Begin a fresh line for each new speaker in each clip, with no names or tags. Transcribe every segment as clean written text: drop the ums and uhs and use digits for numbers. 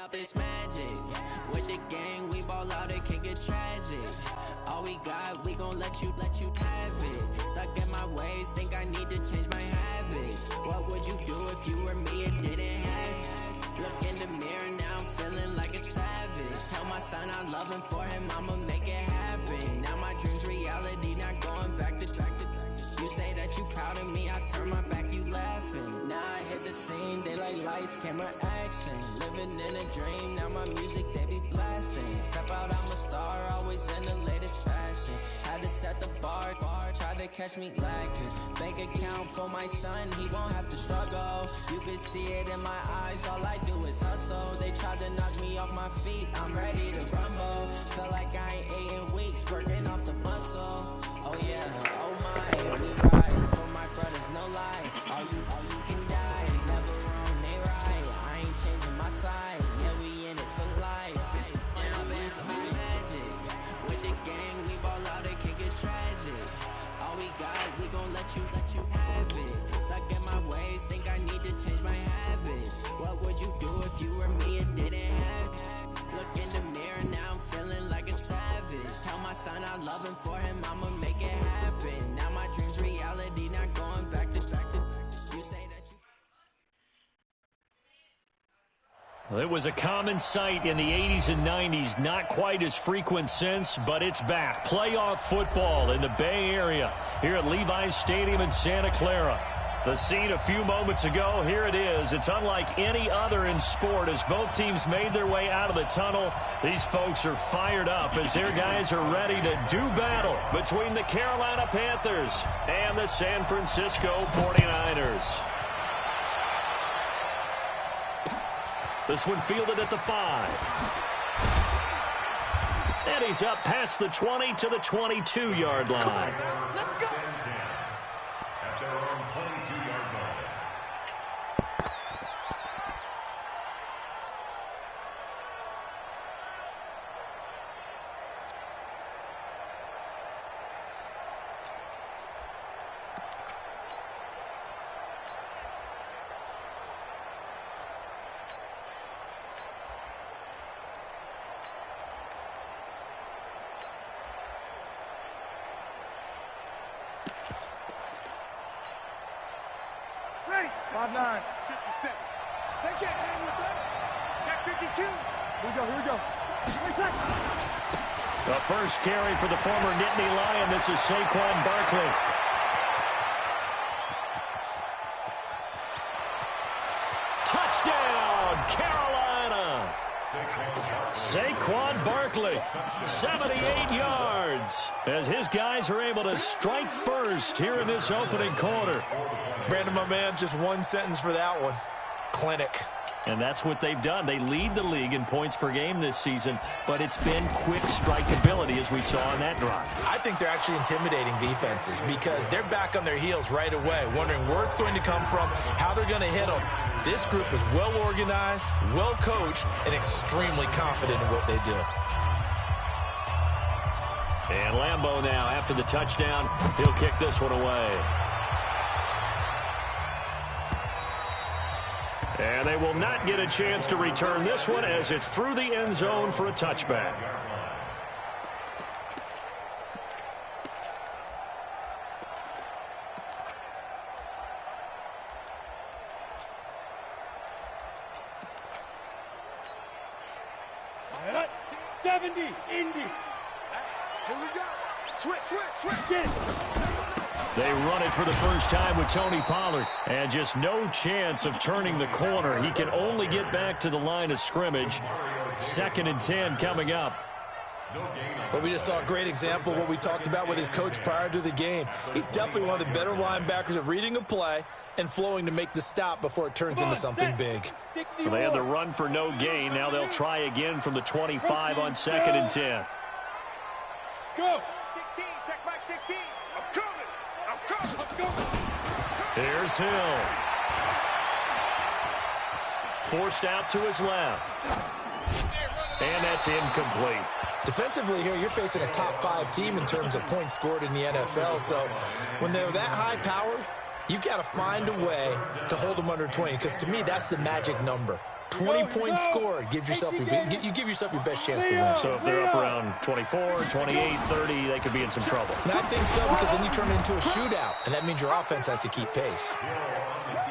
Up this magic. With the gang, we ball out, it can get tragic. All we got, we gon' let you have it. Stuck in my ways, think I need to change my habits. What would you do if you were me and didn't have it? Look in the mirror, now I'm feeling like a savage. Tell my son I love him, for him I'ma make it happen. Now my dream's reality, not going back to. You say that you proud of me, I turn my back, you laughing. Now I hit the scene, they like lights, camera, action. Living in a dream, now my music, they be blasting. Step out, I'm a star, always in the latest fashion. Had to set the bar, tried to catch me lacking. Bank account for my son, he won't have to struggle. You can see it in my eyes, all I do is hustle. They tried to knock me off my feet, I'm ready to rumble. Feel like I ain't ate in weeks, working off the muscle. Oh yeah, oh my, we ride for my brothers, no lie. All you can die, never wrong, they right. I ain't changing my side, yeah, we in it for life. And I've been magic. With the gang, we ball out, it can get tragic. All we got, we gon' let you have it. Stuck in my ways, think I need to change my habits. What would you do if you were me and didn't have it? Look in the mirror, now I'm feeling like a savage. Tell my son I love him, for him I'ma make it happen. Now my dream's reality, not going back to. You say that you...
Well, it was a common sight in the 80s and 90s, not quite as frequent since, but it's back. Playoff football in the Bay Area here at Levi's Stadium in Santa Clara. The scene a few moments ago, here it is. It's unlike any other in sport as both teams made their way out of the tunnel. These folks are fired up as their guys are ready to do battle between the Carolina Panthers and the San Francisco 49ers. This one fielded at the 5. And he's up past the 20 to the 22-yard line.
Let's go. At their own 22-yard line.
Ready. 5'9", 57. They can't hang with us. Check 52. Here we go.
The first carry for the former Nittany Lion. This is Saquon Barkley. Touchdown, Carolina. Saquon Barkley, 78 yards, as his guys are able to strike first here in this opening quarter.
Brandon, my man, just one sentence for that one. Clinic.
And that's what they've done. They lead the league in points per game this season, but it's been quick strikeability as we saw on that drive.
I think they're actually intimidating defenses because they're back on their heels right away, wondering where it's going to come from, how they're going to hit them. This group is well organized, well coached, and extremely confident in what they do.
And Lambeau now, after the touchdown, he'll kick this one away. And they will not get a chance to return this one as it's through the end zone for a touchback.
All right. 70, Indy. Here we go. Switch.
They run it for the first time with Tony Pollard. And just no chance of turning the corner. He can only get back to the line of scrimmage. 2nd and 10 coming up.
But we just saw a great example of what we talked about with his coach prior to the game. He's definitely one of the better linebackers at reading a play and flowing to make the stop before it turns into something big.
Well, they had the run for no gain. Now they'll try again from the 25 on 2nd and 10.
Go. 16, check back 16. I'm coming.
Here's Hill. Forced out to his left. And that's incomplete.
Defensively here, you're facing a top 5 team in terms of points scored in the NFL. So when they're that high-powered, you've got to find a way to hold them under 20, because to me, that's the magic number. 20 points scored, you give yourself your best chance to win.
So if they're up around 24, 28, 30, they could be in some trouble.
And I think so, because then you turn it into a shootout, and that means your offense has to keep pace.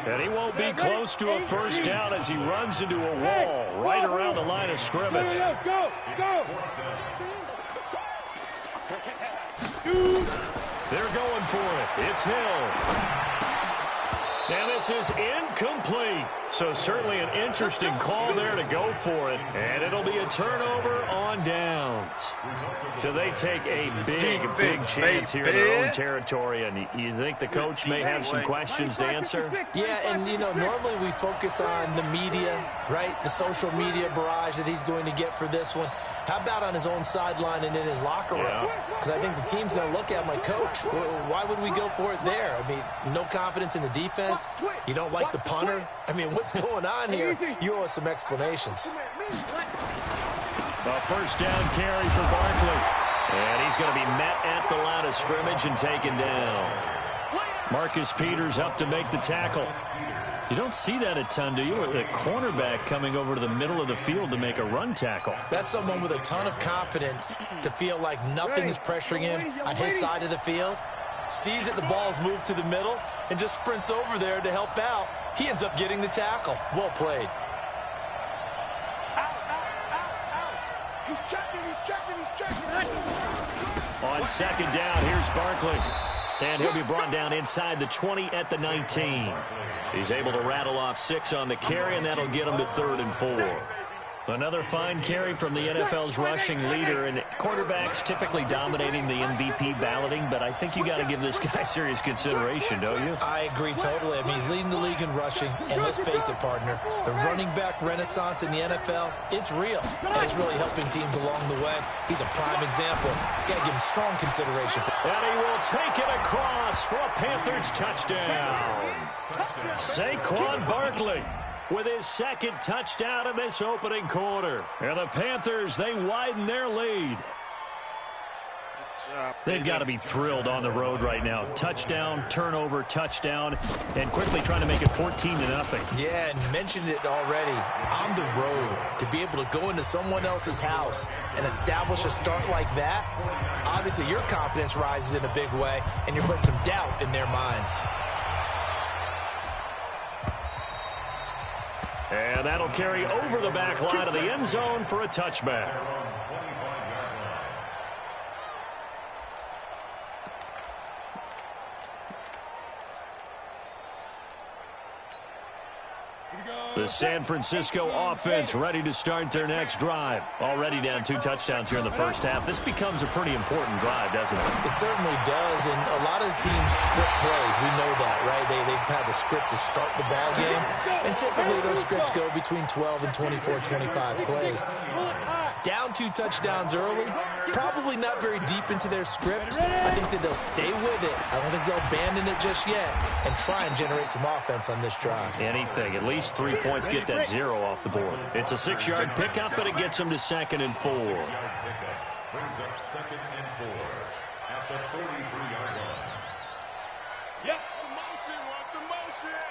And he won't be close to a first down as he runs into a wall right around the line of scrimmage.
Go!
They're going for it. It's Hill. And this is incomplete. So certainly an interesting call there to go for it. And it'll be a turnover on downs. So they take a big chance here in their own territory. And you think the coach may have some questions to answer?
Yeah, and, you know, normally we focus on the media, right? The social media barrage that he's going to get for this one. How about on his own sideline and in his locker room? Because I think the team's going to look at him like, Coach, why would we go for it there? I mean, no confidence in the defense. You don't like the punter? I mean, what's going on here? You owe us some explanations.
A first down carry for Barkley. And he's going to be met at the line of scrimmage and taken down. Marcus Peters up to make the tackle. You don't see that a ton, do you? The cornerback coming over to the middle of the field to make a run tackle.
That's someone with a ton of confidence to feel like nothing is pressuring him on his side of the field. Sees that the ball's moved to the middle and just sprints over there to help out. He ends up getting the tackle. Well played.
He's checking.
On second down, here's Barkley. And he'll be brought down inside the 20 at the 19. He's able to rattle off 6 on the carry, and that'll get him to 3rd and 4. Another fine carry from the NFL's rushing leader, and quarterbacks typically dominating the MVP balloting, but I think you got to give this guy serious consideration, don't you?
I agree totally. I mean, he's leading the league in rushing, and let's face it, partner, the running back renaissance in the NFL, it's real, and it's really helping teams along the way. He's a prime example. Got to give him strong consideration.
And he will take it across for a Panthers touchdown. Saquon Barkley with his second touchdown in this opening quarter. And the Panthers, they widen their lead. They've got to be thrilled on the road right now. Touchdown, turnover, touchdown, and quickly trying to make it 14-0.
Yeah, and mentioned it already. On the road, to be able to go into someone else's house and establish a start like that, obviously your confidence rises in a big way, and you're putting some doubt in their minds.
And that'll carry over the back line of the end zone for a touchback. The San Francisco offense ready to start their next drive. Already down 2 touchdowns here in the first half. This becomes a pretty important drive, doesn't it?
It certainly does, and a lot of the teams script plays. We know that, right? They've had the script to start the ball game, and typically those scripts go between 12 and 24, 25 plays. Down 2 touchdowns early, probably not very deep into their script. I think that they'll stay with it. I don't think they'll abandon it just yet and try and generate some offense on this drive.
Anything, at least 3 points, get that 0 off the board. It's a 6-yard pickup, but it gets them to 2nd and 4.
Brings up 2nd and 4 at the 43-yard line.
Yep, the motion.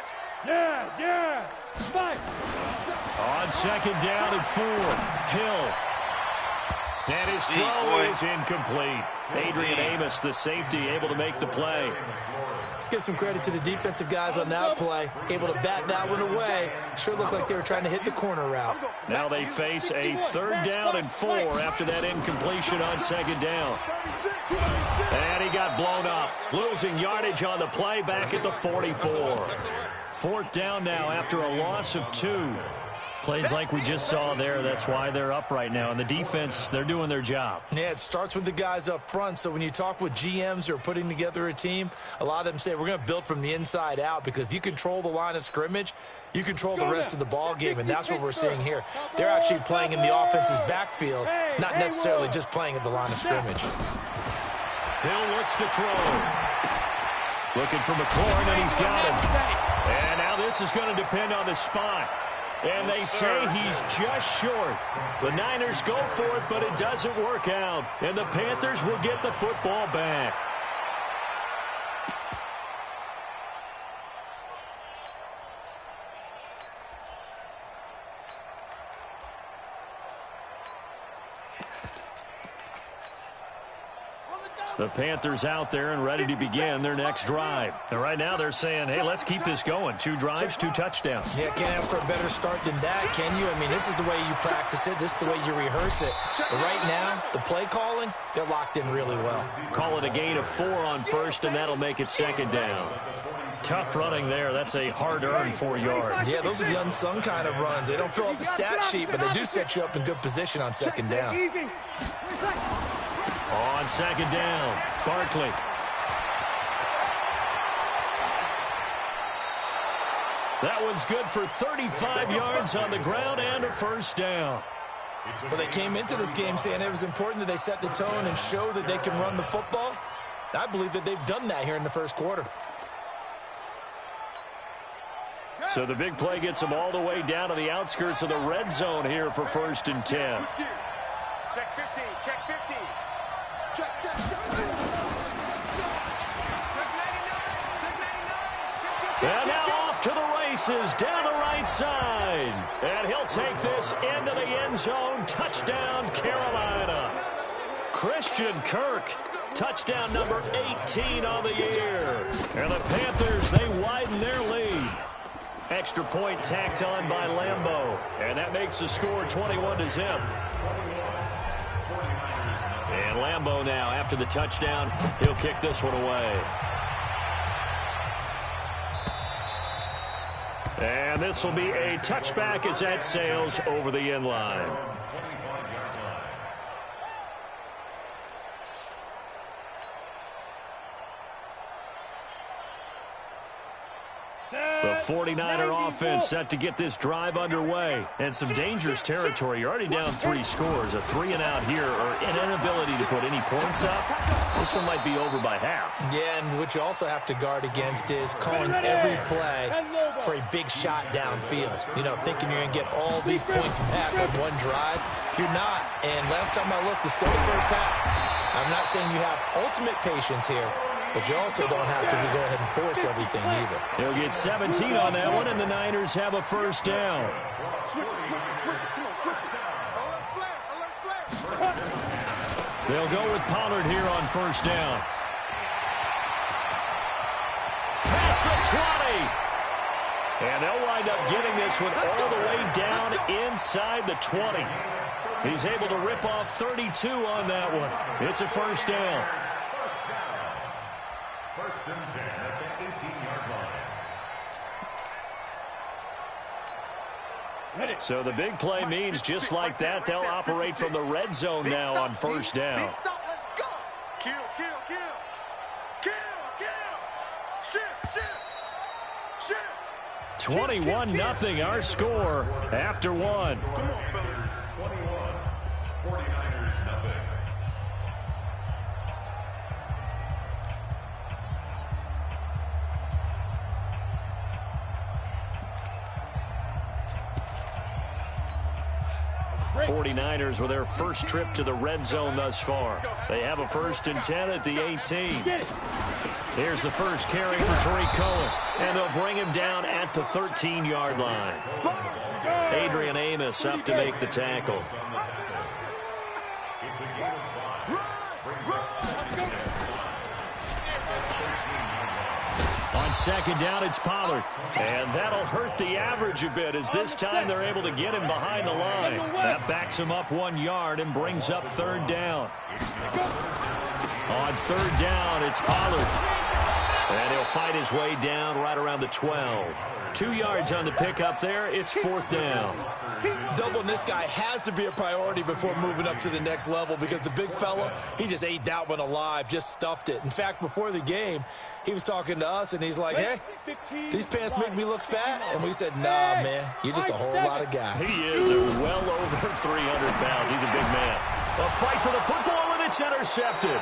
Yeah. Fight.
On 2nd down and 4, Hill. And his throw is incomplete. Adrian Amos, the safety, able to make the play.
Let's give some credit to the defensive guys on that play. Able to bat that one away. Sure looked like they were trying to hit the corner route.
Now they face a 3rd down and 4 after that incompletion on 2nd down. And he got blown up. Losing yardage on the play back at the 44. 4th down now after a loss of 2. Plays like we just saw there. That's why they're up right now. And the defense, they're doing their job.
Yeah, it starts with the guys up front. So when you talk with GMs who are putting together a team, a lot of them say we're going to build from the inside out, because if you control the line of scrimmage, you control the rest of the ball game, and that's what we're seeing here. They're actually playing in the offense's backfield, not necessarily just playing at the line of scrimmage.
Hill looks to throw. Looking for McLaurin, and he's got him. And now this is going to depend on the spot. And they say he's just short. The Niners go for it, but it doesn't work out. And the Panthers will get the football back. The Panthers out there and ready to begin their next drive. And right now they're saying, hey, let's keep this going. 2 drives, 2 touchdowns.
Yeah, can't ask for a better start than that, can you? I mean, this is the way you practice it. This is the way you rehearse it. But right now, the play calling, they're locked in really well.
Call it a gain of 4 on first, and that'll make it 2nd down. Tough running there. That's a hard-earned 4 yards.
Yeah, those are the unsung kind of runs. They don't fill up the stat sheet, but they do set you up in good position on 2nd down.
On 2nd down, Barkley. That one's good for 35 yards on the ground and a 1st down.
Well, they came into this game saying it was important that they set the tone and show that they can run the football. I believe that they've done that here in the 1st quarter.
So the big play gets them all the way down to the outskirts of the red zone here for 1st and 10.
Check 50, check 50. Check 99,
And now off to the races, down the right side. And he'll take this into the end zone. Touchdown, Carolina. Christian Kirk, touchdown number 18 on the year. And the Panthers, they widen their lead. Extra point tacked on by Lambeau. And that makes the score 21-0. And Lambeau now, after the touchdown, he'll kick this one away. And this will be a touchback as that sails over the end line. The 49er offense set to get this drive underway. And some dangerous territory. You're already down 3 scores. A 3-and-out here or an inability to put any points up. This one might be over by half.
Yeah, and what you also have to guard against is calling every play for a big shot downfield. You know, thinking you're going to get all these points back on one drive. You're not. And last time I looked, it's still the 1st half. I'm not saying you have ultimate patience here, but you also don't have to go ahead and force everything either.
He'll get 17 on that one, and the Niners have a 1st down. They'll go with Pollard here on 1st down. Past the 20. And they'll wind up getting this one all the way down inside the 20. He's able to rip off 32 on that one. It's a 1st down.
1st and 10 at the 18-yard line.
So the big play means just like that, they'll operate from the red zone now on 1st down.
Let's go. Kill, kill, kill. Kill, kill. Shit, shit. Shit.
21-0 our score after 1.
Come on, fellas.
21, 49ers nothing.
The 49ers with their first trip to the red zone thus far. They have a 1st and 10 at the 18. Here's the first carry for Tariq Cohen, and they'll bring him down at the 13-yard line. Adrian Amos up to make the tackle.
It's a gain of 5. Brings up 2nd down.
On 2nd down, it's Pollard. And that'll hurt the average a bit as this time they're able to get him behind the line. That backs him up 1 yard and brings up 3rd down. On 3rd down, it's Pollard. And he'll fight his way down right around the 12. 2 yards on the pickup there. It's 4th down.
Doubling this guy has to be a priority before moving up to the next level because the big fella, he just ate that one alive, just stuffed it. In fact, before the game, he was talking to us, and he's like, hey, these pants make me look fat? And we said, nah, man, you're just a whole lot of guy.
He is well over 300 pounds. He's a big man. A fight for the football, and it's intercepted.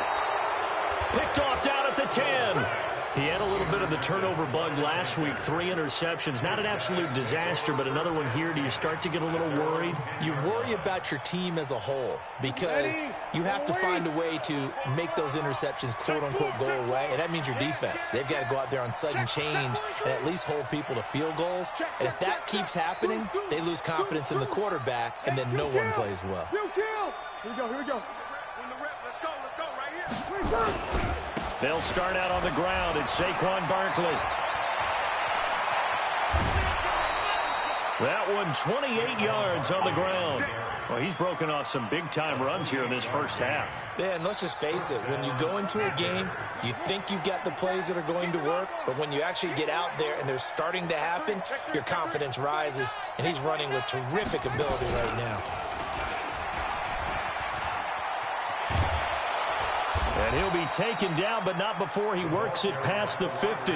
Picked off down at the 10. He had a little bit of the turnover bug last week, 3 interceptions. Not an absolute disaster, but another one here. Do you start to get a little worried?
You worry about your team as a whole because you have to find a way to make those interceptions, quote-unquote, go away, and that means your defense. They've got to go out there on sudden change and at least hold people to field goals. And if that keeps happening, they lose confidence in the quarterback, and then no one plays well.
Here we go. Let's go right here.
They'll start out on the ground. It's Saquon Barkley. That one 28 yards on the ground. Well, he's broken off some big-time runs here in this first half.
Yeah, and let's just face it. When you go into a game, you think you've got the plays that are going to work, but when you actually get out there and they're starting to happen, your confidence rises, and he's running with terrific ability right now.
And he'll be taken down, but not before he works it past the 50.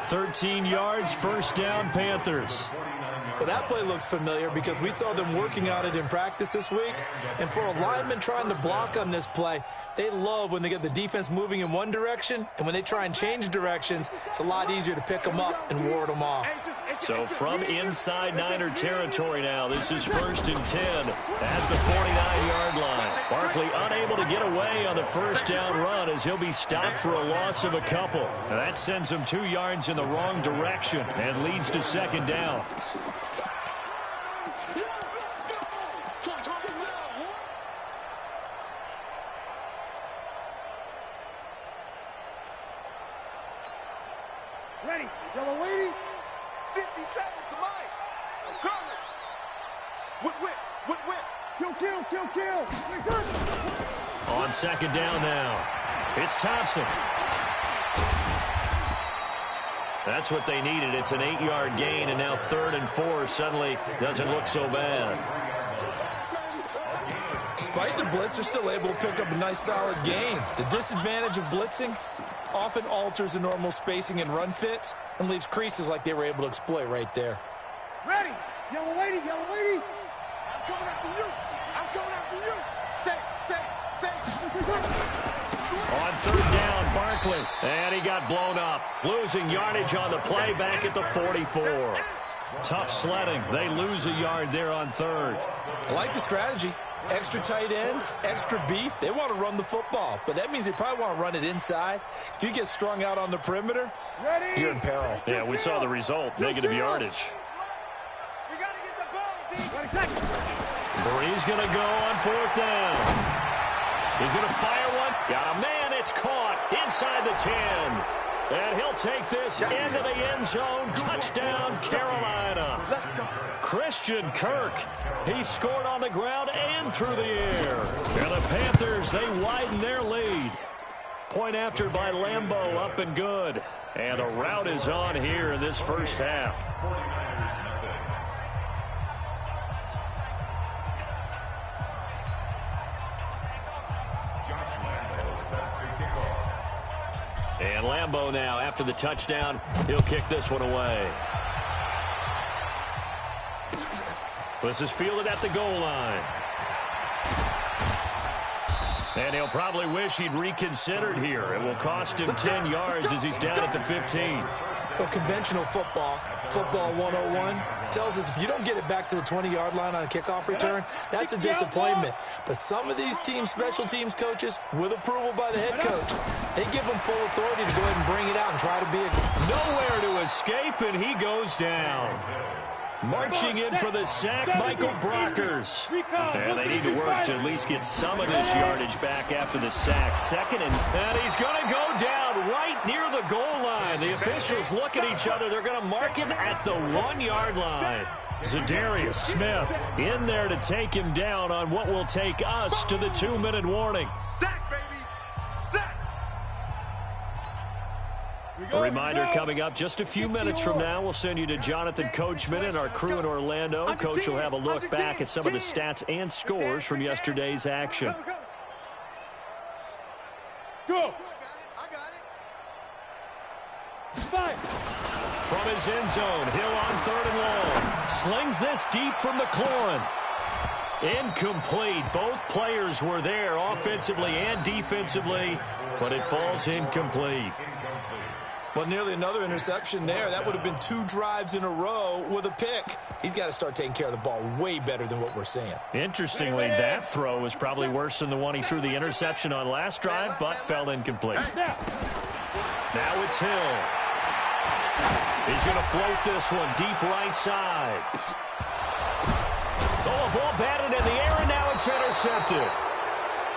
13 yards, first down, Panthers.
Well, that play looks familiar because we saw them working on it in practice this week. And for a lineman trying to block on this play, they love when they get the defense moving in one direction. And when they try and change directions, it's a lot easier to pick them up and ward them off.
So from inside Niner territory now, this is 1st and 10 at the 49-yard line. Barkley unable to get away on the first down run as he'll be stopped for a loss of a couple. Now that sends him 2 yards in the wrong direction and leads to second down.
Ready, yellow lady. 50 seconds to mine. I'm coming. Whip. Kill.
On second down now, it's Thompson. That's what they needed. It's an 8-yard gain, and now 3rd and 4 suddenly doesn't look so bad.
Despite the blitz, they're still able to pick up a nice, solid gain. The disadvantage of blitzing often alters the normal spacing and run fits and leaves creases like they were able to exploit right there.
Ready, yellow lady. I'm coming after you. Say.
On 3rd down, Barkley. And he got blown up. Losing yardage on the play back at the 44. Tough sledding. They lose a yard there on 3rd.
I like the strategy. Extra tight ends, extra beef. They want to run the football, but that means they probably want to run it inside. If you get strung out on the perimeter, you're in peril.
Yeah, we saw the result. Negative yardage.
We got to get the ball, D.
Bree's going to go on 4th down. He's going to fire one. Got a man. It's caught inside the 10. And he'll take this into the end zone. Touchdown, Carolina.
Let's go.
Christian Kirk. He scored on the ground and through the air. And the Panthers, they widen their lead. Point after by Lambeau, up and good. And a rout is on here in this first half. And Lambeau now, after the touchdown, he'll kick this one away. This is fielded at the goal line. And he'll probably wish he'd reconsidered here. It will cost him 10 yards as he's down at the 15.
Well, conventional football 101, tells us if you don't get it back to the 20-yard line on a kickoff return, that's a disappointment. But some of these special teams coaches, with approval by the head coach, they give them full authority to go ahead and bring it out and try to be
nowhere to escape, and he goes down. Marching in for the sack, Michael Brockers. And they need to work to at least get some of this yardage back after the sack. Second, and he's going to go down right near the goal line. The officials look at each other. They're going to mark him at the 1-yard line. Zadarius Smith in there to take him down on what will take us to the 2-minute warning.
Sack, baby. Sack.
A reminder coming up just a few minutes from now. We'll send you to Jonathan Coachman and our crew in Orlando. Coach will have a look back at some of the stats and scores from yesterday's action.
Go. I got it. Fire.
From his end zone, Hill on 3rd and long. Slings this deep from McLaurin. Incomplete. Both players were there offensively and defensively, but it falls incomplete.
Well, nearly another interception there. That would have been 2 drives in a row with a pick. He's got to start taking care of the ball way better than what we're seeing.
Interestingly, that throw was probably worse than the one he threw the interception on last drive, but fell incomplete. Now it's Hill. He's going to float this one deep right side. Oh, a ball batted in the air, and now it's intercepted.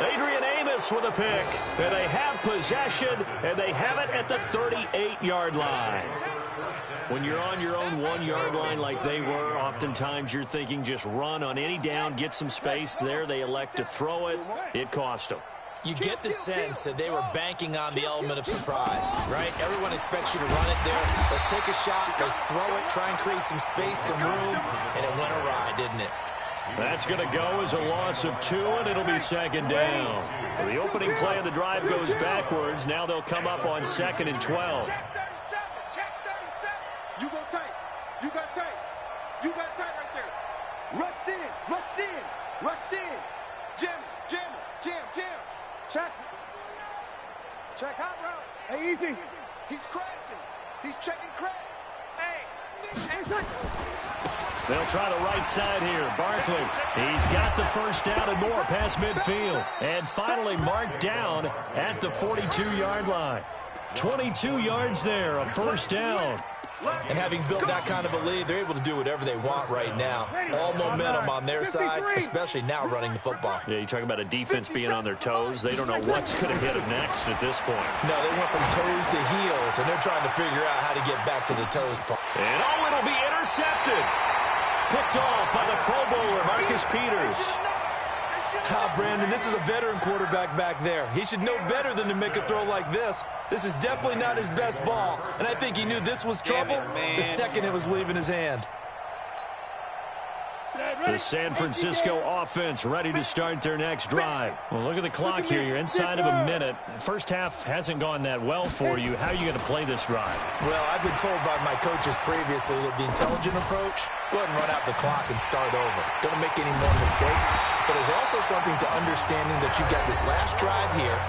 Adrian Amos with a pick. And they have possession, and they have it at the 38-yard line. When you're on your own 1-yard line like they were, oftentimes you're thinking just run on any down, get some space. There they elect to throw it. It cost them.
You get the sense that they were banking on the element of surprise, right? Everyone expects you to run it there. Let's take a shot. Let's throw it, try and create some space, some room, and it went awry, didn't it?
That's going to go as a loss of 2, and it'll be second down. So the opening play of the drive goes backwards. Now they'll come up on 2nd and 12.
Check 37. You go tight. You got tight. You got tight right there. Rush in. Rush in. Rush in. Jam. Check. Check hot route. Hey, easy. He's crashing. He's checking crash. Hey.
They'll try the right side here. Barkley, he's got the first down and more past midfield. And finally marked down at the 42-yard line. 22 yards there, a first down.
And having built that kind of a lead, they're able to do whatever they want right now. All momentum on their side, especially now running the football.
Yeah, you talk about a defense being on their toes. They don't know what's going to hit them next at this point.
No, they went from toes to heels, and they're trying to figure out how to get back to the toes part.
And oh, it'll be intercepted. Picked off by the Pro Bowler, Marcus Peters.
Brandon, this is a veteran quarterback back there. He should know better than to make a throw like this. This is definitely not his best ball, and I think he knew this was trouble the second it was leaving his hand.
The San Francisco offense ready to start their next drive. Well, look at the clock here. You're inside of a minute. First half hasn't gone that well for you. How are you going to play this drive?
Well, I've been told by my coaches previously that the intelligent approach, go ahead and run out the clock and start over. Don't make any more mistakes. But there's also something to understanding that you got this last drive here.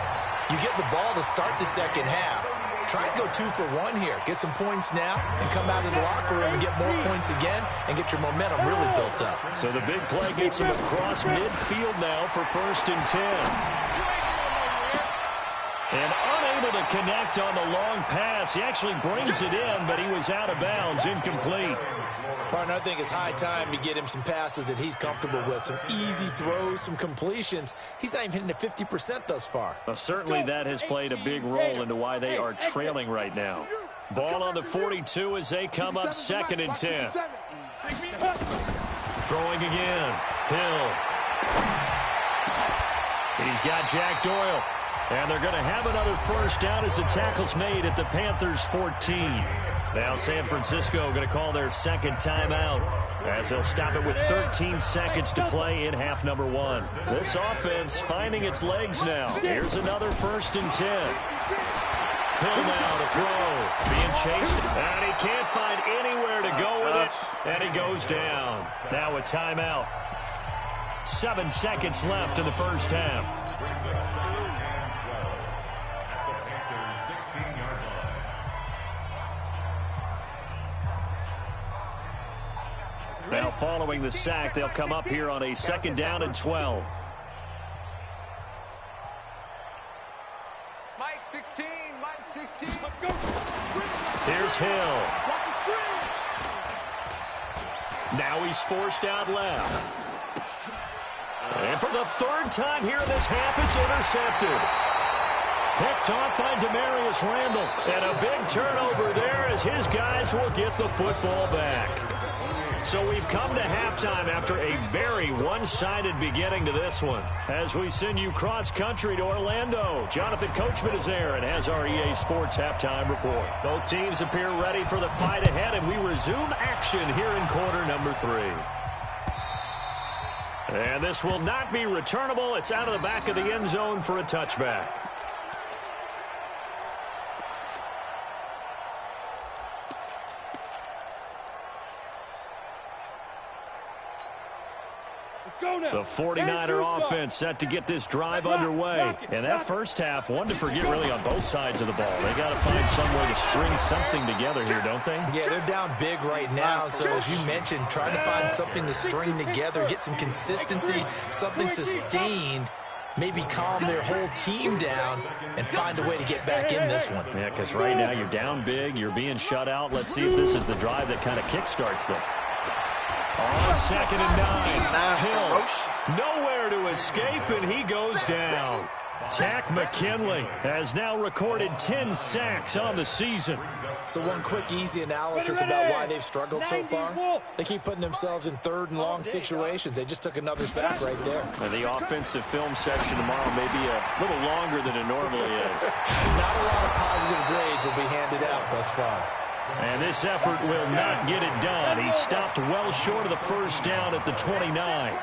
You get the ball to start the second half. Try and go 2 for 1 here. Get some points now and come out of the locker room and get more points again and get your momentum really built up.
So the big play gets him across midfield now for 1st and 10. And unable to connect on the long pass. He actually brings it in, but he was out of bounds, incomplete.
Martin, I think it's high time to get him some passes that he's comfortable with, some easy throws, some completions. He's not even hitting at 50% thus far.
Well, certainly that has played a big role into why they are trailing right now. Ball on the 42 as they come up 2nd and 10. Throwing again. Hill. He's got Jack Doyle. And they're going to have another first down as the tackle's made at the Panthers' 14. Now San Francisco going to call their second timeout as they'll stop it with 13 seconds to play in half number 1. This offense finding its legs now. Here's another 1st and 10. Hill now to throw. Being chased. And he can't find anywhere to go with it. And he goes down. Now a timeout. 7 seconds left in the first half. Now following the sack, they'll come up here on a 2nd down and 12.
Mike 16, Mike 16. Let's go.
Here's Hill. Now he's forced out left. And for the 3rd time here in this half, it's intercepted. Picked off by Demarius Randall. And a big turnover there as his guys will get the football back. So we've come to halftime after a very one-sided beginning to this one. As we send you cross-country to Orlando, Jonathan Coachman is there and has our EA Sports halftime report. Both teams appear ready for the fight ahead, and we resume action here in quarter number 3. And this will not be returnable. It's out of the back of the end zone for a touchback. The 49er offense set to get this drive underway. And that first half, one to forget really on both sides of the ball. They got to find some way to string something together here, don't they?
Yeah, they're down big right now. So as you mentioned, trying to find something to string together, get some consistency, something sustained, maybe calm their whole team down and find a way to get back in this one.
Yeah, because right now you're down big, you're being shut out. Let's see if this is the drive that kind of kickstarts them. On 2nd and 9, Hill nowhere to escape, and he goes down. Tack McKinley has now recorded 10 sacks on the season.
So one quick, easy analysis about why they've struggled so far. They keep putting themselves in 3rd and long situations. They just took another sack right there.
And the offensive film session tomorrow may be a little longer than it normally is.
Not a lot of positive grades will be handed out thus far.
And this effort will not get it done. He stopped well short of the first down at the 29.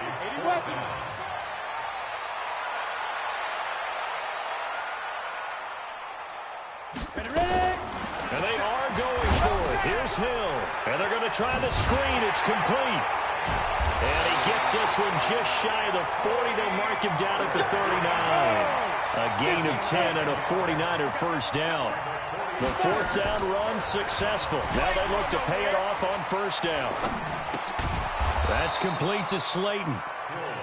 And they are going for it. Here's Hill. And they're going to try the screen. It's complete. And he gets this one just shy of the 40. They'll mark him down at the 39. A gain of 10 and a 49er first down. The 4th down run successful. Now they look to pay it off on first down. That's complete to Slayton.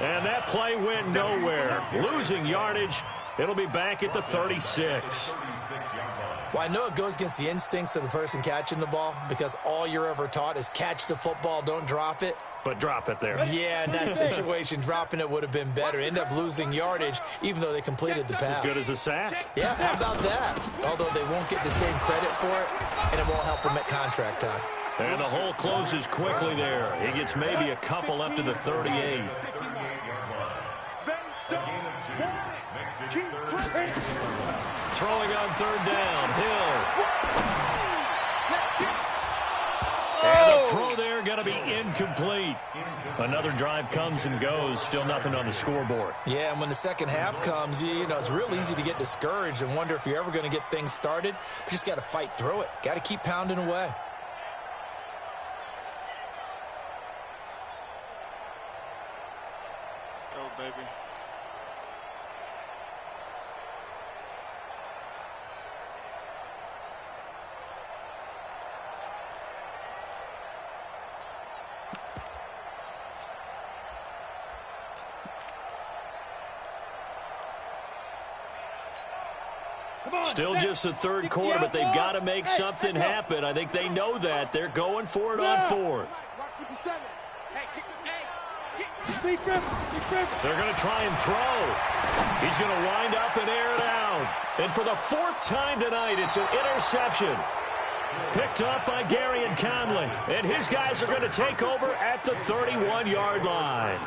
And that play went nowhere. Losing yardage. It'll be back at the 36.
Well, I know it goes against the instincts of the person catching the ball because all you're ever taught is catch the football, don't drop it.
But drop it there.
Yeah, in that situation, dropping it would have been better. End up losing yardage, even though they completed the pass.
As good as a sack.
Yeah, how about that? Although they won't get the same credit for it, and it won't help them at contract time.
And the hole closes quickly there. He gets maybe a couple up to the 38. Throwing on 3rd down, Hill. And the throw there going to be incomplete. Another drive comes and goes. Still nothing on the scoreboard.
Yeah, and when the second half comes, you know, it's real easy to get discouraged and wonder if you're ever going to get things started. You just got to fight through it. Got to keep pounding away.
Let's go, baby.
Still just the 3rd quarter, but they've got to make something happen. I think they know that. They're going for it on 4th. They're going to try and throw. He's going to wind up and air it out. And for the 4th time tonight, it's an interception. Picked up by Gary and Conley. And his guys are going to take over at the 31-yard line.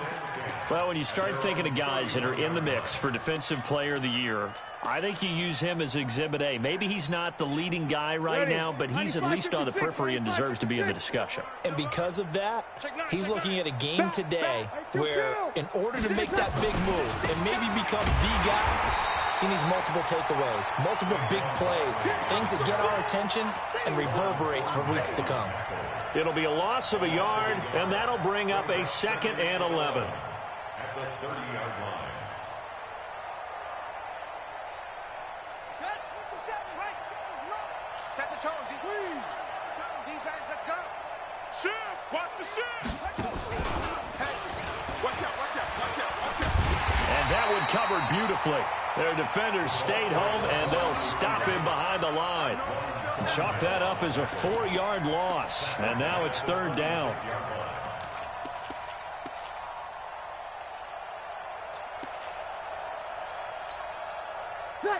Well, when you start thinking of guys that are in the mix for Defensive Player of the Year, I think you use him as Exhibit A. Maybe he's not the leading guy right now, but he's at least on the periphery and deserves to be in the discussion.
And because of that, he's looking at a game today where in order to make that big move and maybe become the guy, he needs multiple takeaways, multiple big plays, things that get our attention and reverberate for weeks to come.
It'll be a loss of a yard, and that'll bring up a 2nd and 11.
At the 30-yard line.
Set the tone, defense, let's go. Shift, watch the shift. Hey, watch out, watch out, watch out, watch out.
And that one covered beautifully. Their defenders stayed home, and they'll stop him behind the line. And chalk that up as a 4-yard loss. And now it's 3rd down.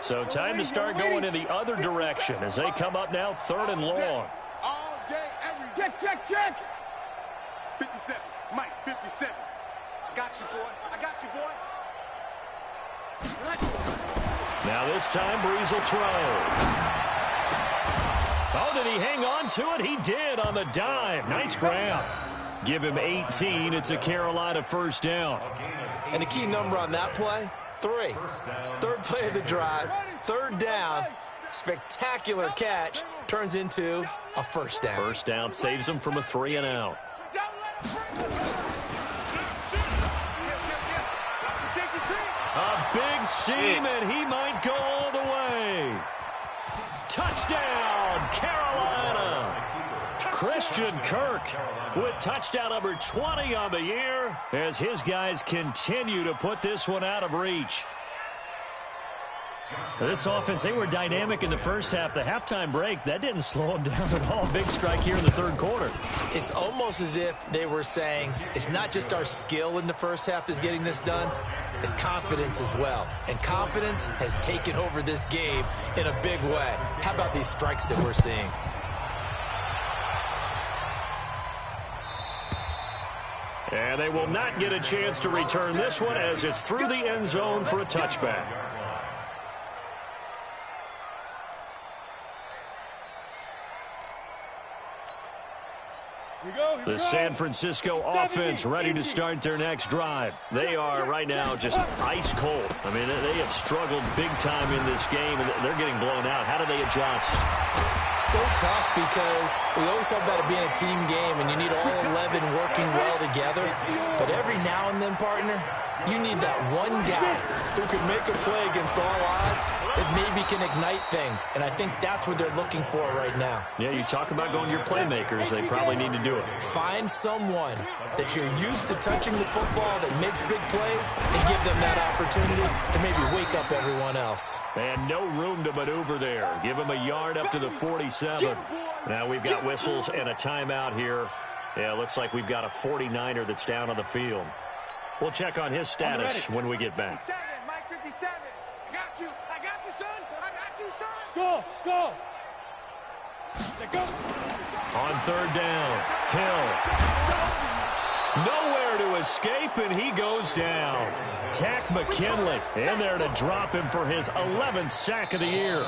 So time to start going in the other direction as they come up now 3rd and long.
All day, every day. Check. 57, Mike, 57. I got you, boy. I got you, boy.
Now this time Breeze will throw. Oh, did he hang on to it? He did on the dive. Nice grab. Give him 18. It's a Carolina first down.
And the key number on that play, 3. 3rd play of the drive, 3rd down, spectacular catch, turns into a first down.
First down saves him from a 3 and out. seam, and he might go all the way. Touchdown, Carolina. Christian Kirk with touchdown number 20 on the year as his guys continue to put this one out of reach. This offense, they were dynamic in the first half. The halftime break, that didn't slow them down at all. Big strike here in the third quarter.
It's almost as if they were saying, it's not just our skill in the first half that's getting this done, it's confidence as well. And confidence has taken over this game in a big way. How about these strikes that we're seeing?
And they will not get a chance to return this one as it's through the end zone for a touchback. The San Francisco offense ready to start their next drive. They are right now just ice cold. I mean, they have struggled big time in this game, and they're getting blown out. How do they adjust?
So tough because we always talk about it being a team game, and you need all 11 working well together. But every now and then, partner, you need that one guy who can make a play against all odds that maybe can ignite things. And I think that's what they're looking for right now.
Yeah, you talk about going to your playmakers. They probably need to do it.
Find someone that you're used to touching the football that makes big plays and give them that opportunity to maybe wake up everyone else.
And no room to maneuver there. Give them a yard up to the 47. Now we've got whistles and a timeout here. Yeah, looks like we've got a 49er that's down on the field. We'll check on his status when we get back.
57, Mike 57. I got you, son. I got you, son. Go. Go.
On third down, Hill. Nowhere to escape, and he goes down. Tack McKinley in there to drop him for his 11th sack of the year.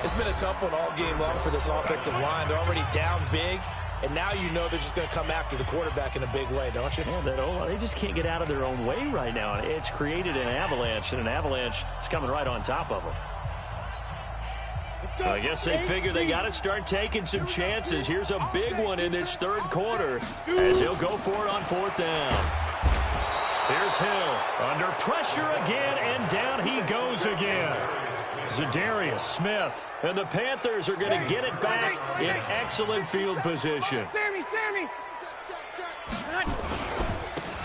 It's been a tough one all game long for this offensive line. They're already down big. And now you know they're just going to come after the quarterback in a big way, don't you?
Yeah, they just can't get out of their own way right now. It's created an avalanche, and an avalanche is coming right on top of them. I guess they figure they got to start taking some chances. Here's a big one in this third quarter as he'll go for it on fourth down. Here's Hill under pressure again, and down he goes again. Zadarius Smith, and the Panthers are going to get it back in excellent field position.
Sammy.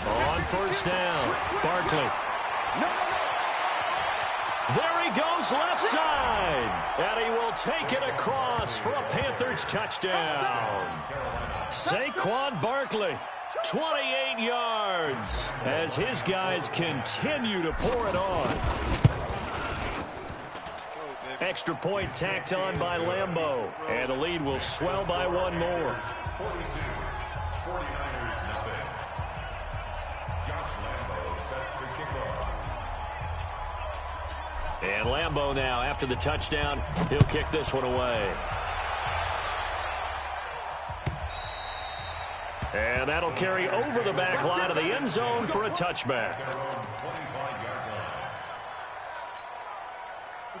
On first down, Barkley. There he goes left side, and he will take it across for a Panthers touchdown. Saquon Barkley, 28 yards, as his guys continue to pour it on. Extra point tacked on by Lambeau, and the lead will swell by one more.
42, 49ers nothing. Josh Lambeau set to kick off.
And Lambeau now, after the touchdown, he'll kick this one away. And that'll carry over the back line of the end zone for a touchback.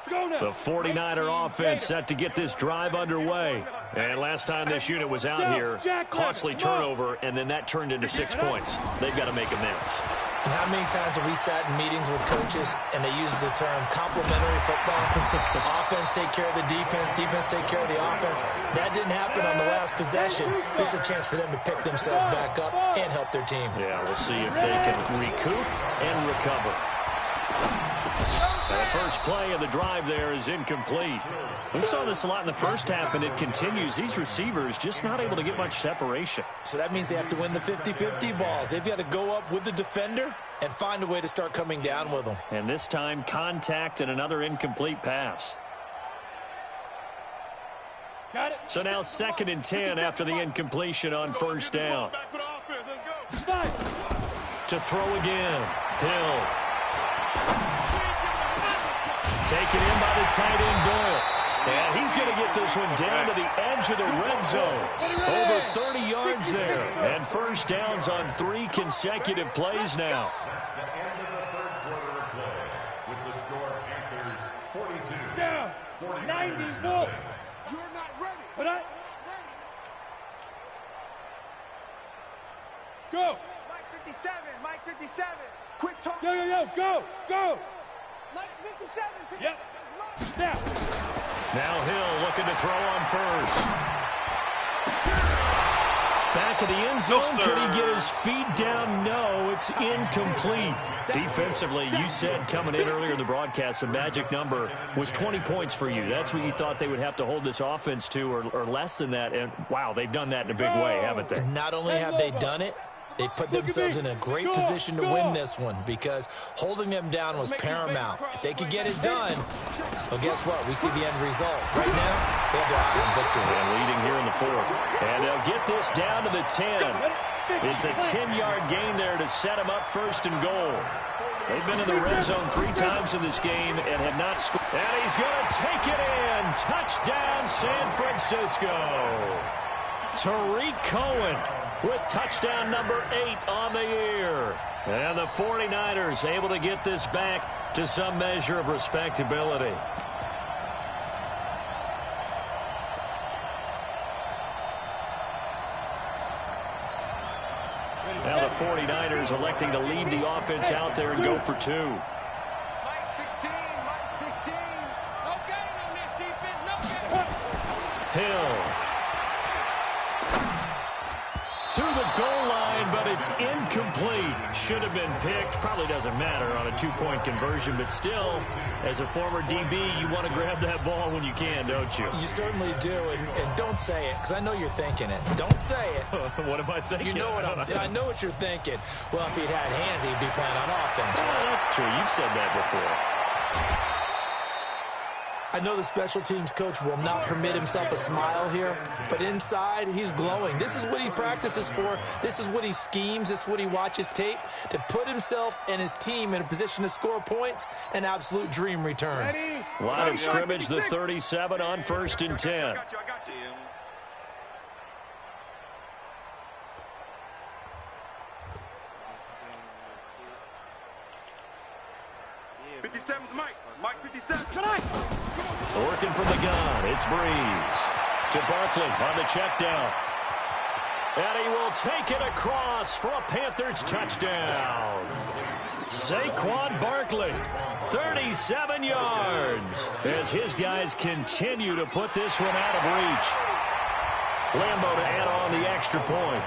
The 49er offense set to get this drive underway. And last time this unit was out here, costly turnover, and then that turned into 6 points. They've got to make amends.
And how many times have we sat in meetings with coaches and they use the term complementary football? Offense take care of the defense, defense take care of the offense. That didn't happen on the last possession. This is a chance for them to pick themselves back up and help their team.
Yeah, we'll see if they can recoup and recover. The first play of the drive there is incomplete. We saw this a lot in the first half, and it continues. These receivers just not able to get much separation.
So that means they have to win the 50-50 balls. They've got to go up with the defender and find a way to start coming down with them.
And this time, contact and another incomplete pass.
Got it.
So now 2nd and 10 after the incompletion on first down. To throw again, Hill. Taken in by the tight end Doyle. And he's going to get this one down to the edge of the red zone. Over 30 yards there. And first downs on 3 consecutive plays now.
That's the end of the third quarter of play. With the score, Panthers 42.
Down. 90 full. You're not ready. But I. Go. Mike 57. Mike 57. Quick talk. Yo. Go. Yep. Snap.
Now Hill looking to throw on first. Back of the end zone. Can he get his feet down? No, it's incomplete. Defensively, you said coming in earlier in the broadcast, the magic number was 20 points for you. That's what you thought they would have to hold this offense to, or less than that. And, wow, they've done that in a big way, haven't they?
Not only have they done it, they put themselves in a great position to win this one because holding them down was paramount. If they could get it done, well, guess what? We see the end result. Right now, they have their eye on victory.
And leading here in the fourth. And they'll get this down to the 10. It's a 10-yard gain there to set them up first and goal. They've been in the red zone 3 times in this game and have not scored. And he's going to take it in. Touchdown, San Francisco. Tariq Cohen with touchdown number 8 on the year. And the 49ers able to get this back to some measure of respectability. Now the 49ers electing to leave the offense out there and go for 2.
Mike 16, Mike 16. No gain on this defense, no gain.
Hill to the goal line, but it's incomplete. Should have been picked. Probably doesn't matter on a 2-point conversion, but still, as a former DB, you want to grab that ball when you can, don't you?
You certainly do, and don't say it, because I know you're thinking it. Don't say it.
What am I thinking?
You know what I know what you're thinking. Well, if he'd had hands, he'd be playing on offense.
Oh, that's true. You've said that before.
I know the special teams coach will not permit himself a smile here, but inside, he's glowing. This is what he practices for. This is what he schemes. This is what he watches tape to put himself and his team in a position to score points. An absolute dream return.
Line of scrimmage, the 37 on 1st and 10.
I got you. 57's Mike. Mike 57.
Working from the gun, it's Breeze. To Barkley on the check down. And he will take it across for a Panthers touchdown. Saquon Barkley, 37 yards, as his guys continue to put this one out of reach. Lambo to add on the extra point.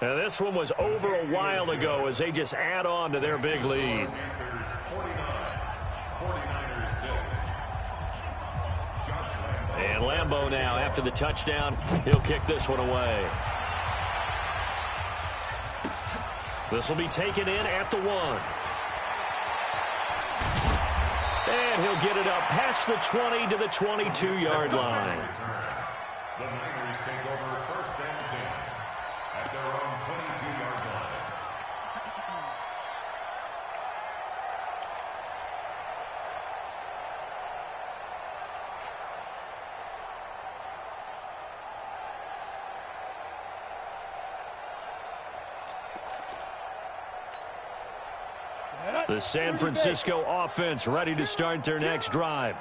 Now this one was over a while ago as they just add on to their big lead.
49ers 6. Josh Lambo.
And Lambo now, after the touchdown, he'll kick this one away. This will be taken in at the 1. And he'll get it up past the 20 to the 22-yard line.
The Niners take over 1st and 10 at their own 22-yard line.
The San Francisco offense ready to start their next drive.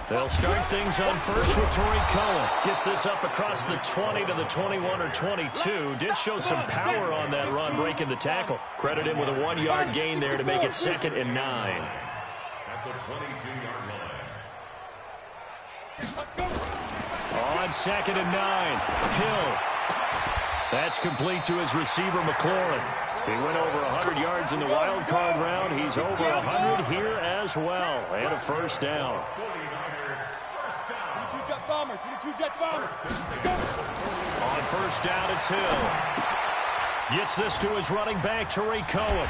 They'll start things on first with Tariq Cohen. Gets this up across the 20 to the 21 or 22. Did show some power on that run, breaking the tackle. Credit him with a 1-yard gain there to make it 2nd and 9.
At the 22-yard line.
On 2nd and 9, Hill. That's complete to his receiver, McLaurin. He went over 100 yards in the wild card round. He's over 100 here as well. And a first down. On first down, it's Hill. Gets this to his running back, Tariq Cohen.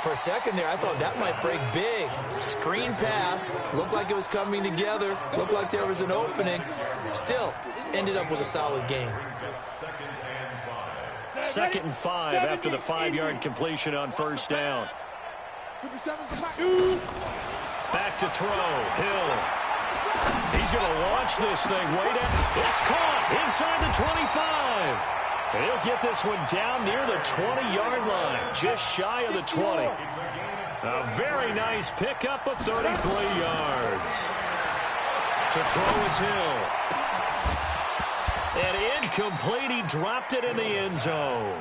For a second there, I thought that might break big. Screen pass. Looked like it was coming together. Looked like there was an opening. Still, ended up with a solid game.
2nd and 5 after the 5-yard completion on first down. Back to throw. Hill. He's going to launch this thing way down. It's caught inside the 25. He'll get this one down near the 20-yard line, just shy of the 20. A very nice pickup of 33 yards. To throw is Hill. And incomplete. He dropped it in the end zone.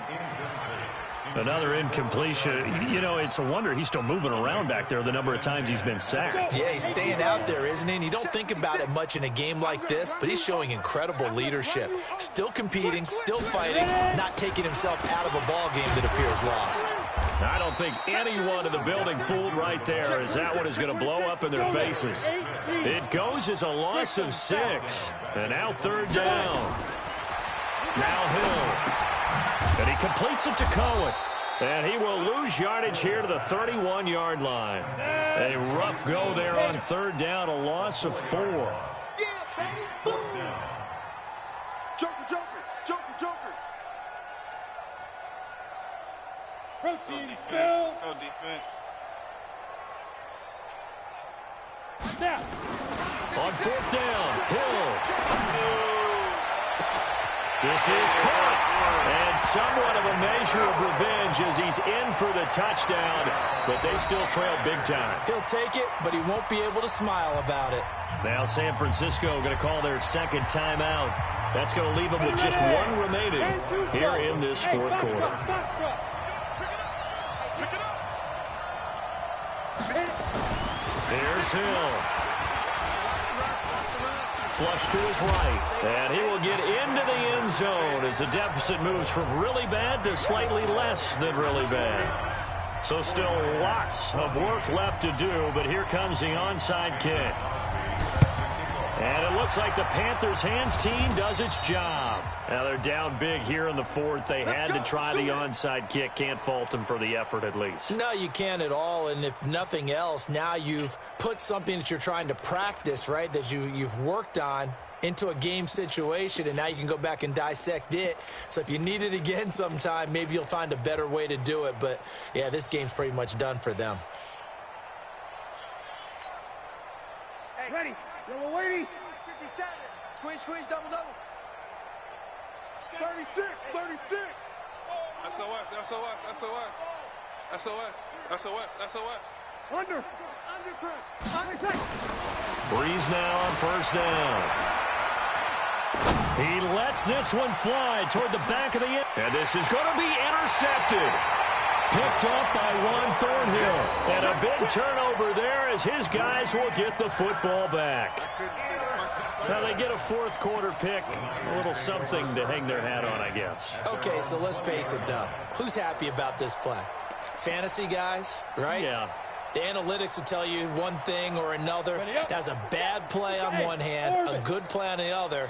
Another incompletion. You know, it's a wonder he's still moving around back there the number of times he's been sacked.
Yeah, he's staying out there, isn't he? And you don't think about it much in a game like this, but he's showing incredible leadership. Still competing, still fighting, not taking himself out of a ball game that appears lost.
I don't think anyone in the building fooled right there, as that one is going to blow up in their faces. It goes as a loss of 6. And now 3rd down. Now Hill. And he completes it to Cohen. And he will lose yardage here to the 31-yard line. A rough go there on 3rd down, a loss of 4.
Yeah, baby. Boom. Joker, joker, joker, joker.
Protein spell. No defense. Now.
On 4th down, Hill. This is caught. And somewhat of a measure of revenge as he's in for the touchdown, but they still trail big time.
He'll take it, but he won't be able to smile about it.
Now San Francisco going to call their 2nd timeout. That's going to leave them with just 1 remaining here in this 4th quarter. Here's Hill. Flush to his right. And he will get into the end zone as the deficit moves from really bad to slightly less than really bad. So still lots of work left to do, but here comes the onside kick. And it looks like the Panthers' hands team does its job. Now they're down big here in the 4th. They had to try the onside kick. Can't fault them for the effort at least.
No, you can't at all. And if nothing else, now you've put something that you're trying to practice, right, that you've worked on into a game situation, and now you can go back and dissect it. So if you need it again sometime, maybe you'll find a better way to do it. But, yeah, this game's pretty much done for them.
Hey. Ready. Yo, waiting. 57. Squeeze, squeeze, double, double. 36, 36.
SOS, SOS, SOS. SOS, SOS, SOS.
Under press.
Breeze now on 1st down. He lets this one fly toward the back of the end. And this is going to be intercepted. Picked up by Juan Thornhill. And a big turnover there as his guys will get the football back. Now they get a 4th quarter pick. A little something to hang their hat on, I guess.
Okay, so let's face it, though. Who's happy about this play? Fantasy guys, right?
Yeah.
The analytics will tell you one thing or another. That's a bad play on one hand, a good play on the other,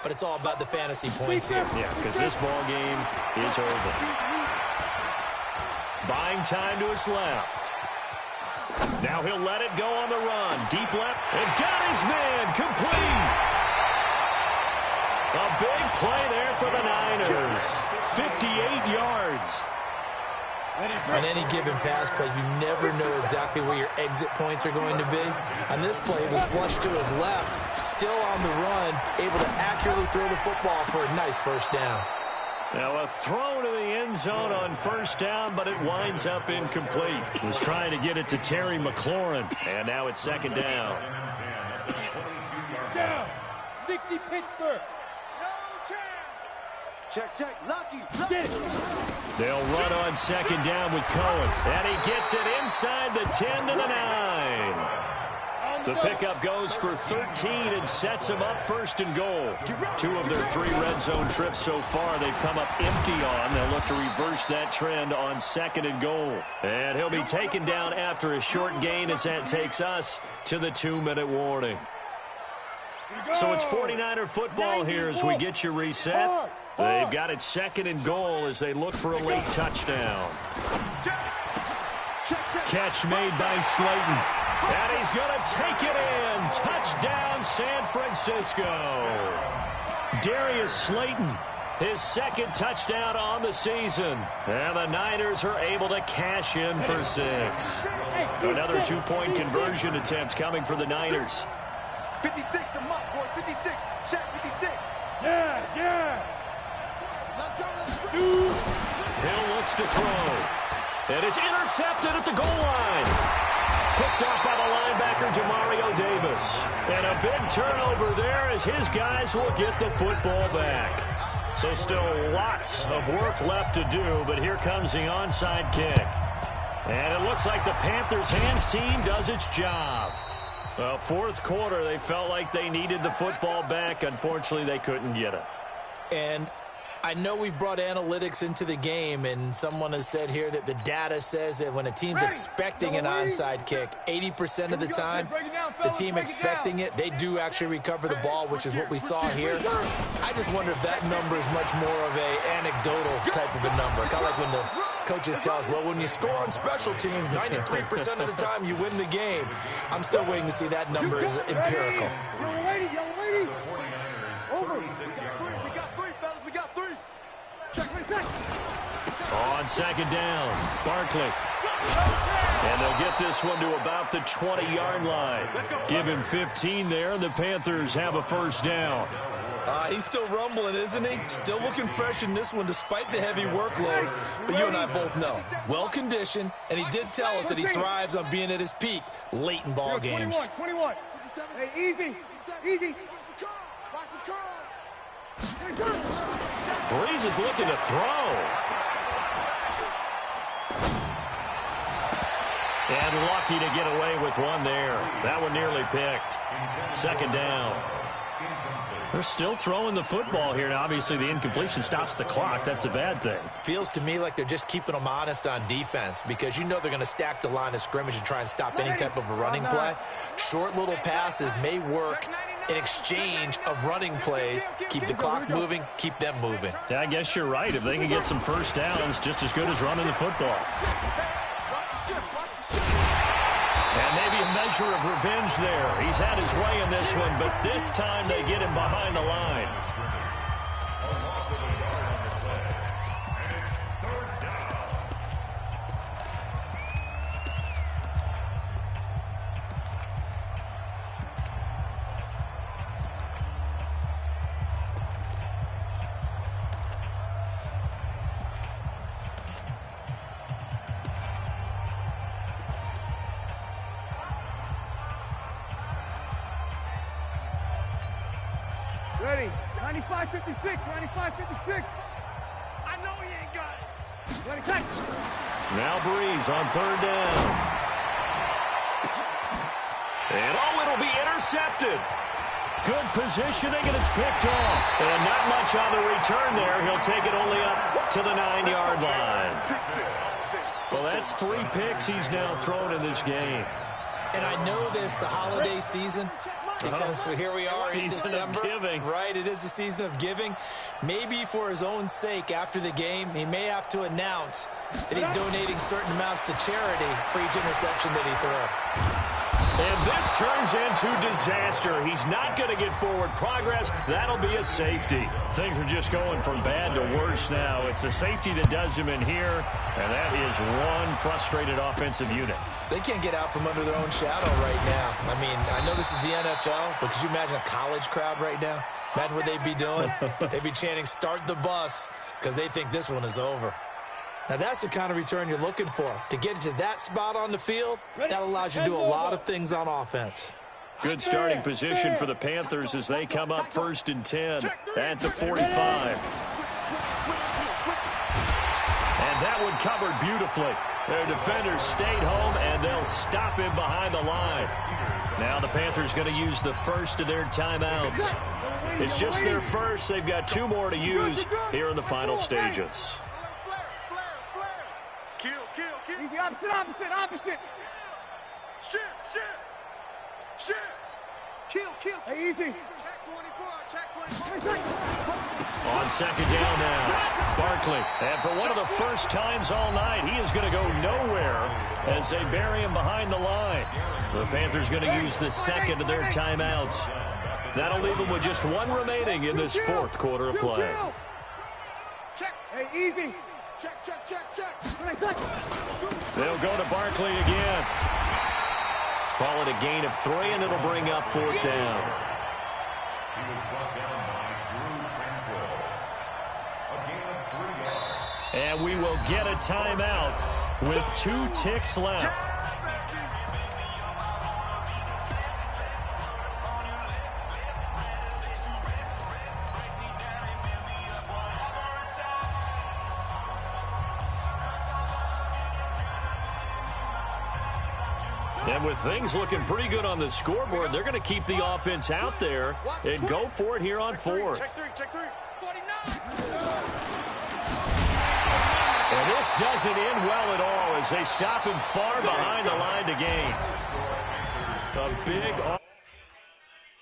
but it's all about the fantasy points here.
Yeah, because this ball game is over. Buying time to his left. Now he'll let it go on the run. Deep left. And got his man complete. A big play there for the Niners. 58 yards.
On any given pass play, you never know exactly where your exit points are going to be. On this play, it was flushed to his left, still on the run, able to accurately throw the football for a nice 1st down.
Now a throw to the end zone on 1st down, but it winds up incomplete. He was trying to get it to Terry McLaurin, and now it's 2nd down.
Down. 60 Pittsburgh.
Check, Lucky.
They'll run on 2nd down with Cohen, and he gets it inside the 10 to the 9. The pickup goes for 13 and sets him up 1st and goal. 2 of their 3 red zone trips so far they've come up empty on. They'll look to reverse that trend on 2nd and goal. And he'll be taken down after a short gain as that takes us to the 2-minute warning. So it's 49er football here as we get you reset. They've got it 2nd and goal as they look for a late touchdown. Catch made by Slayton. And he's going to take it in. Touchdown, San Francisco. Darius Slayton, his 2nd touchdown on the season. And the Niners are able to cash in for 6. Another 2-point conversion attempt coming for the Niners.
56, the muck, boys. 56. Check, 56.
Yes.
Let's go.
Hill looks to throw. And it's intercepted at the goal line. Picked off by the linebacker, Demario Davis. And a big turnover there as his guys will get the football back. So still lots of work left to do, but here comes the onside kick. And it looks like the Panthers' hands team does its job. Well, fourth quarter, they felt like they needed the football back. Unfortunately, they couldn't get it.
And I know we've brought analytics into the game, and someone has said here that the data says that when a team's expecting an onside kick, 80% of the time, the team expecting it, they do actually recover the ball, which is what we saw here. I just wonder if that number is much more of an anecdotal type of a number. Kind of like when the coaches tell us, well, when you score on special teams, 93% of the time you win the game. I'm still waiting to see that number is empirical.
Young lady. Over. We got three, fellas. We got three. Check.
On second down, Barkley. And they'll get this one to about the 20-yard line. Give him 15 there, and the Panthers have a first down.
He's still rumbling, isn't he? Still looking fresh in this one despite the heavy workload. But you and I both know, well-conditioned, and he did tell us that he thrives on being at his peak late in ball games.
21. Hey, easy.
Breeze is looking to throw. And lucky to get away with one there. That one nearly picked. Second down. They're still throwing the football here. Now, obviously, the incompletion stops the clock. That's a bad thing.
Feels to me like they're just keeping them honest on defense because you know they're going to stack the line of scrimmage and try and stop any type of a running play. Short little passes may work in exchange of running plays. Keep the clock moving, keep them moving.
Yeah, I guess you're right. If they can get some first downs, just as good as running the football. And maybe a measure of revenge there. He's had his way in this one, but this time they get him behind the line.
Ready. 95-56. I know he ain't got it. Ready, catch.
Now Breeze on third down. And it'll be intercepted. Good positioning, and it's picked off. And not much on the return there. He'll take it only up to the 9-yard line. Well, that's 3 picks he's now thrown in this game.
And I know this, the holiday season, because here we are in December.
Giving.
Right, it is the season of giving. Maybe for his own sake after the game, he may have to announce that he's donating certain amounts to charity for each interception that he throws.
And this turns into disaster. He's not going to get forward progress. That'll be a safety. Things are just going from bad to worse now. It's a safety that does him in here, and that is one frustrated offensive unit.
They can't get out from under their own shadow right now. I mean, I know this is the NFL, but could you imagine a college crowd right now? Imagine what they'd be doing. They'd be chanting, "Start the bus," because they think this one is over. Now, that's the kind of return you're looking for. To get to that spot on the field, that allows you to do a lot of things on offense.
Good starting position for the Panthers as they come up 1st and 10 at the 45. And that one covered beautifully. Their defenders stayed home, and they'll stop him behind the line. Now the Panthers going to use the first of their timeouts. It's just their first. They've got 2 more to use here in the final stages.
Easy, opposite. Shit. Kill. Hey, easy. Check 24.
On second down now, Barkley. And for one of the first times all night, he is going to go nowhere as they bury him behind the line. The Panthers going to use the second of their timeouts. That'll leave them with just 1 remaining in this 4th quarter of play.
Check. Hey, easy. Check.
They'll go to Barkley again. Call it a gain of 3, and it'll bring up 4th down.
He was brought down by Drew Tranquil. A gain of 3 yards.
And we will get a timeout with 2 ticks left. And with things looking pretty good on the scoreboard, they're going to keep the offense out there and go for it here on 4th.
Check three.
49.
And this doesn't end well at all as they stop him far behind the line to gain. A big...